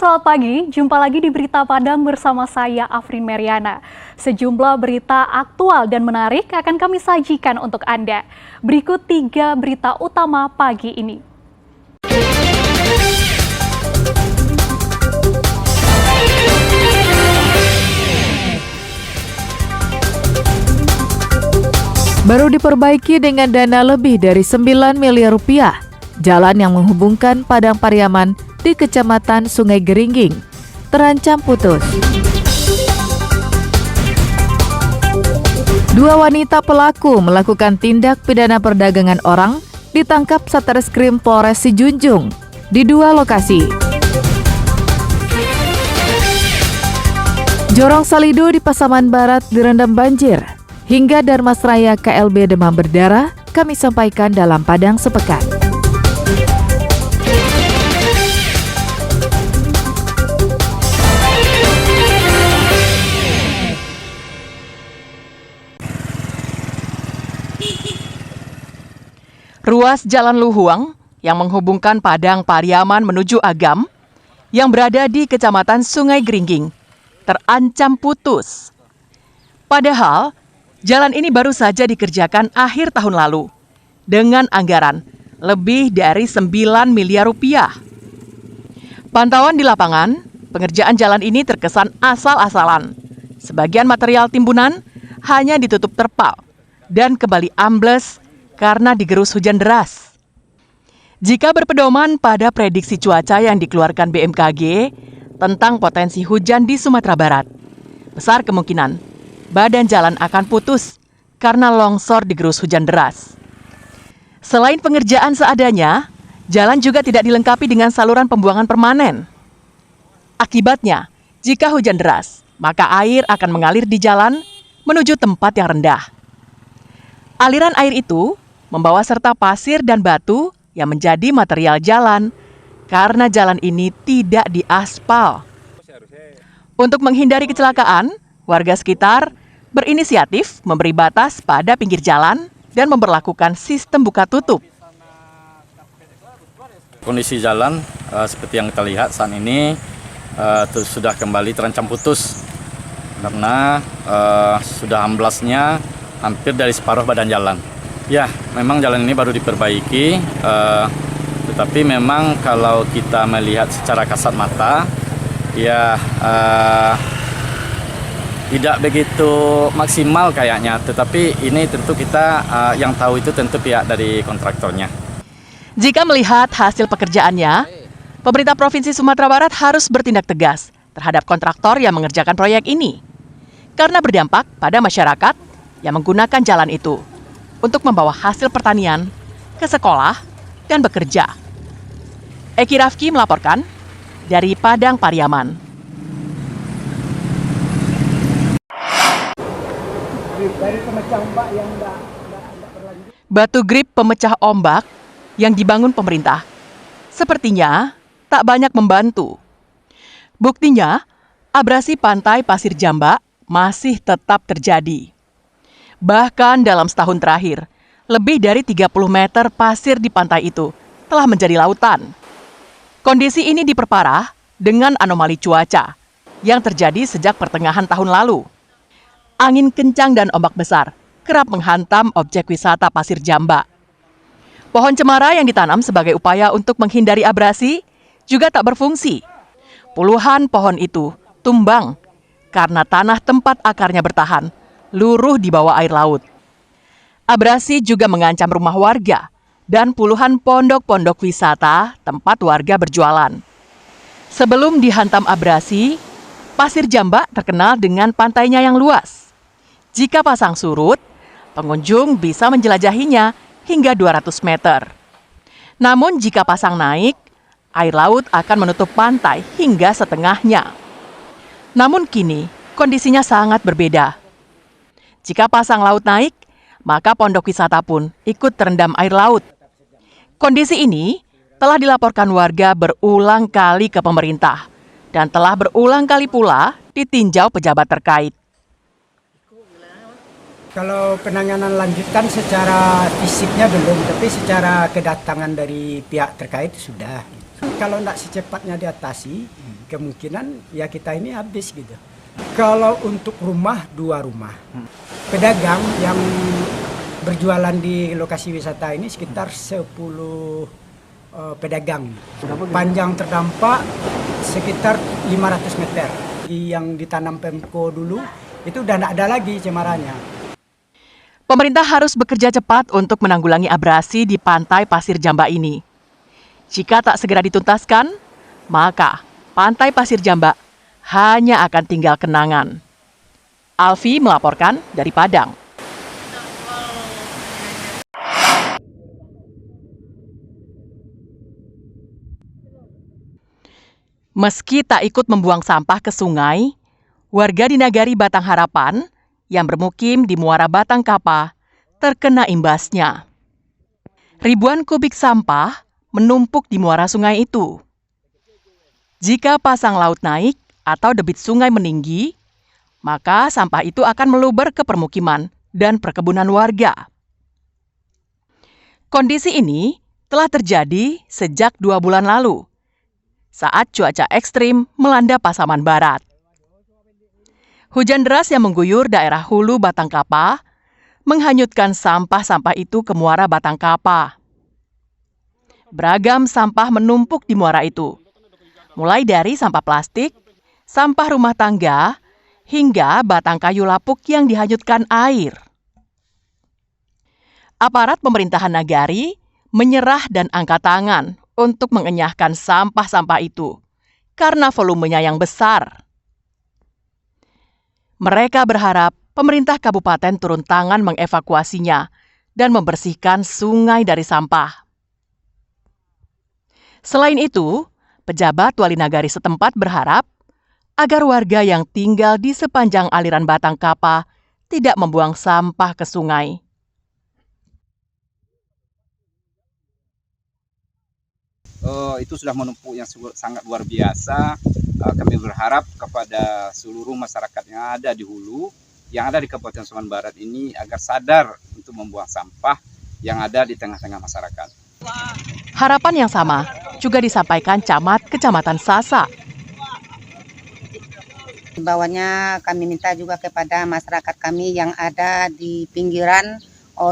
selamat pagi. Jumpa lagi di Berita Padang bersama saya, Afrin Meriana. Sejumlah berita aktual dan menarik akan kami sajikan untuk Anda. Berikut 3 berita utama pagi ini. Baru diperbaiki dengan dana lebih dari 9 miliar rupiah. Jalan yang menghubungkan Padang Pariaman di Kecamatan Sungai Geringging terancam putus. 2 wanita pelaku melakukan tindak pidana perdagangan orang ditangkap Satreskrim Polres Sijunjung di 2 lokasi. Jorong Salido di Pasaman Barat direndam banjir. Hingga Darmasraya KLB demam berdarah, kami sampaikan dalam Padang Sepekan. Ruas Jalan Luhuang yang menghubungkan Padang Pariaman menuju Agam yang berada di Kecamatan Sungai Geringging terancam putus. Padahal, jalan ini baru saja dikerjakan akhir tahun lalu dengan anggaran lebih dari 9 miliar rupiah. Pantauan di lapangan, pengerjaan jalan ini terkesan asal-asalan. Sebagian material timbunan hanya ditutup terpal dan kembali ambles karena digerus hujan deras. Jika berpedoman pada prediksi cuaca yang dikeluarkan BMKG tentang potensi hujan di Sumatera Barat, besar kemungkinan badan jalan akan putus karena longsor digerus hujan deras. Selain pengerjaan seadanya, jalan juga tidak dilengkapi dengan saluran pembuangan permanen. Akibatnya, jika hujan deras, maka air akan mengalir di jalan menuju tempat yang rendah. Aliran air itu membawa serta pasir dan batu yang menjadi material jalan karena jalan ini tidak diaspal. Untuk menghindari kecelakaan, warga sekitar berinisiatif memberi batas pada pinggir jalan dan memberlakukan sistem buka tutup. Kondisi jalan seperti yang kita lihat saat ini sudah kembali terancam putus karena sudah amblasnya hampir dari separuh badan jalan. Ya, memang jalan ini baru diperbaiki, tetapi memang kalau kita melihat secara kasat mata, ya tidak begitu maksimal kayaknya. Tetapi ini tentu kita yang tahu itu tentu pihak dari kontraktornya. Jika melihat hasil pekerjaannya, pemerintah Provinsi Sumatera Barat harus bertindak tegas terhadap kontraktor yang mengerjakan proyek ini, karena berdampak pada masyarakat yang menggunakan jalan itu untuk membawa hasil pertanian ke sekolah dan bekerja. Eki Rafki melaporkan dari Padang Pariaman. Batu grip pemecah ombak yang dibangun pemerintah sepertinya tak banyak membantu. Buktinya, abrasi pantai Pasir Jamba masih tetap terjadi. Bahkan dalam setahun terakhir, lebih dari 30 meter pasir di pantai itu telah menjadi lautan. Kondisi ini diperparah dengan anomali cuaca yang terjadi sejak pertengahan tahun lalu. Angin kencang dan ombak besar kerap menghantam objek wisata Pasir Jamba. Pohon cemara yang ditanam sebagai upaya untuk menghindari abrasi juga tak berfungsi. Puluhan pohon itu tumbang karena tanah tempat akarnya bertahan luruh di bawah air laut. Abrasi juga mengancam rumah warga dan puluhan pondok-pondok wisata tempat warga berjualan. Sebelum dihantam abrasi, Pasir Jamba terkenal dengan pantainya yang luas. Jika pasang surut, pengunjung bisa menjelajahinya hingga 200 meter. Namun jika pasang naik, air laut akan menutup pantai hingga setengahnya. Namun kini, kondisinya sangat berbeda. Jika pasang laut naik, maka pondok wisata pun ikut terendam air laut. Kondisi ini telah dilaporkan warga berulang kali ke pemerintah dan telah berulang kali pula ditinjau pejabat terkait. Kalau penanganan lanjutan secara fisiknya belum, tapi secara kedatangan dari pihak terkait sudah. Kalau tidak secepatnya diatasi, kemungkinan ya kita ini habis gitu. Kalau untuk rumah, 2 rumah. Pedagang yang berjualan di lokasi wisata ini sekitar 10 pedagang. Panjang terdampak sekitar 500 meter. Yang ditanam Pemko dulu itu udah tidak ada lagi cemarannya. Pemerintah harus bekerja cepat untuk menanggulangi abrasi di pantai Pasir Jamba ini. Jika tak segera dituntaskan, maka pantai Pasir Jamba hanya akan tinggal kenangan. Alfi melaporkan dari Padang. Meski tak ikut membuang sampah ke sungai, warga di Nagari Batang Harapan yang bermukim di Muara Batang Kapa terkena imbasnya. Ribuan kubik sampah menumpuk di muara sungai itu. Jika pasang laut naik atau debit sungai meninggi, maka sampah itu akan meluber ke permukiman dan perkebunan warga. Kondisi ini telah terjadi sejak 2 bulan lalu, saat cuaca ekstrim melanda Pasaman Barat. Hujan deras yang mengguyur daerah hulu Batang Kapa menghanyutkan sampah-sampah itu ke muara Batang Kapa. Beragam sampah menumpuk di muara itu, mulai dari sampah plastik, sampah rumah tangga, hingga batang kayu lapuk yang dihanyutkan air. Aparat pemerintahan Nagari menyerah dan angkat tangan untuk mengenyahkan sampah-sampah itu karena volumenya yang besar. Mereka berharap pemerintah kabupaten turun tangan mengevakuasinya dan membersihkan sungai dari sampah. Selain itu, pejabat wali nagari setempat berharap agar warga yang tinggal di sepanjang aliran Batang Kapa tidak membuang sampah ke sungai. Itu sudah menumpuk yang sangat luar biasa. Kami berharap kepada seluruh masyarakat yang ada di hulu, yang ada di Kabupaten Pasaman Barat ini agar sadar untuk membuang sampah yang ada di tengah-tengah masyarakat. Harapan yang sama juga disampaikan Camat Kecamatan Sasa. Himbauannya kami minta juga kepada masyarakat kami yang ada di pinggiran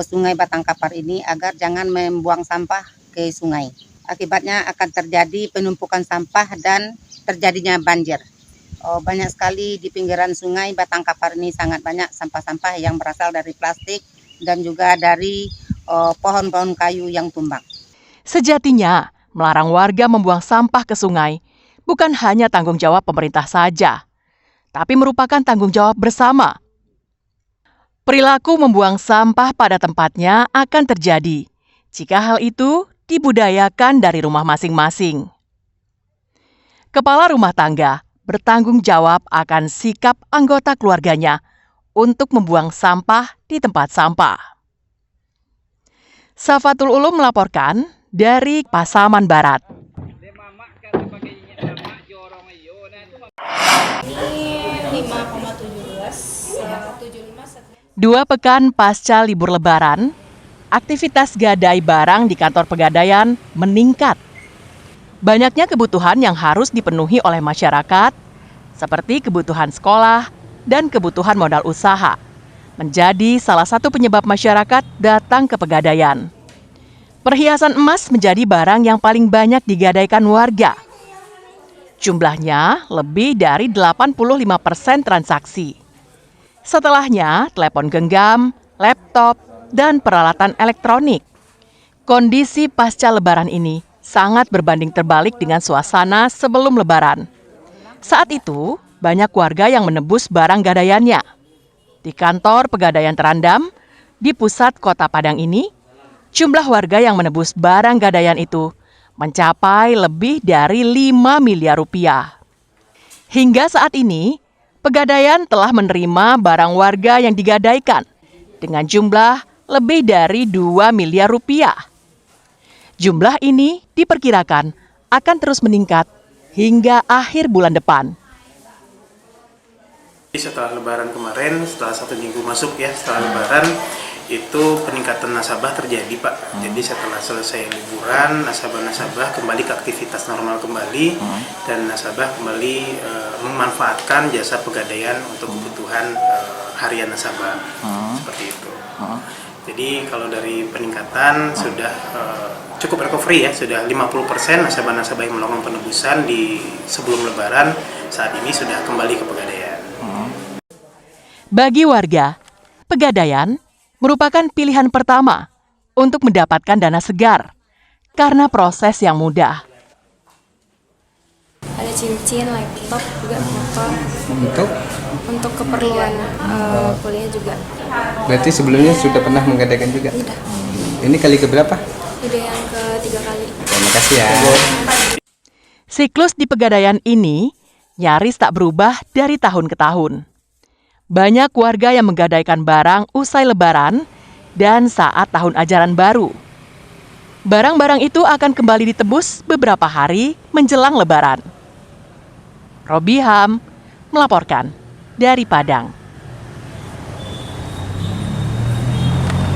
Sungai Batang Kapar ini agar jangan membuang sampah ke sungai. Akibatnya akan terjadi penumpukan sampah dan terjadinya banjir. Banyak sekali di pinggiran sungai Batang Kapar ini sangat banyak sampah-sampah yang berasal dari plastik dan juga dari pohon-pohon kayu yang tumbang. Sejatinya, melarang warga membuang sampah ke sungai bukan hanya tanggung jawab pemerintah saja, tapi merupakan tanggung jawab bersama. Perilaku membuang sampah pada tempatnya akan terjadi jika hal itu dibudayakan dari rumah masing-masing. Kepala rumah tangga bertanggung jawab akan sikap anggota keluarganya untuk membuang sampah di tempat sampah. Safatul Ulum melaporkan dari Pasaman Barat. Ini 5,17. 2 pekan pasca libur Lebaran, aktivitas gadai barang di kantor Pegadaian meningkat. Banyaknya kebutuhan yang harus dipenuhi oleh masyarakat, seperti kebutuhan sekolah dan kebutuhan modal usaha, menjadi salah satu penyebab masyarakat datang ke Pegadaian. Perhiasan emas menjadi barang yang paling banyak digadaikan warga. Jumlahnya lebih dari 85% transaksi. Setelahnya, telepon genggam, laptop, dan peralatan elektronik. Kondisi pasca Lebaran ini sangat berbanding terbalik dengan suasana sebelum Lebaran. Saat itu, banyak warga yang menebus barang gadaiannya. Di kantor Pegadaian terandam, di pusat kota Padang ini, jumlah warga yang menebus barang gadaian itu mencapai lebih dari 5 miliar rupiah. Hingga saat ini, Pegadaian telah menerima barang warga yang digadaikan dengan jumlah lebih dari 2 miliar rupiah. Jumlah ini diperkirakan akan terus meningkat hingga akhir bulan depan. Setelah Lebaran kemarin, setelah 1 minggu masuk ya setelah Lebaran, itu peningkatan nasabah terjadi, Pak. Jadi setelah selesai liburan, nasabah-nasabah kembali ke aktivitas normal kembali, dan nasabah kembali memanfaatkan jasa pegadaian untuk kebutuhan harian nasabah, seperti itu. Jadi kalau dari peningkatan sudah cukup recovery ya, sudah 50% nasabah-nasabah yang melakukan penebusan di sebelum Lebaran saat ini sudah kembali ke pegadaian. Bagi warga, pegadaian merupakan pilihan pertama untuk mendapatkan dana segar karena proses yang mudah. Ada cincin, laptop, juga motor. Untuk keperluan kuliah juga. Berarti sebelumnya sudah pernah menggadaikan juga? Tidak. Ini kali keberapa? Ide yang ketiga kali. Terima kasih ya. Siklus di pegadaian ini nyaris tak berubah dari tahun ke tahun. Banyak warga yang menggadaikan barang usai Lebaran dan saat tahun ajaran baru. Barang-barang itu akan kembali ditebus beberapa hari menjelang Lebaran. Robiham melaporkan dari Padang.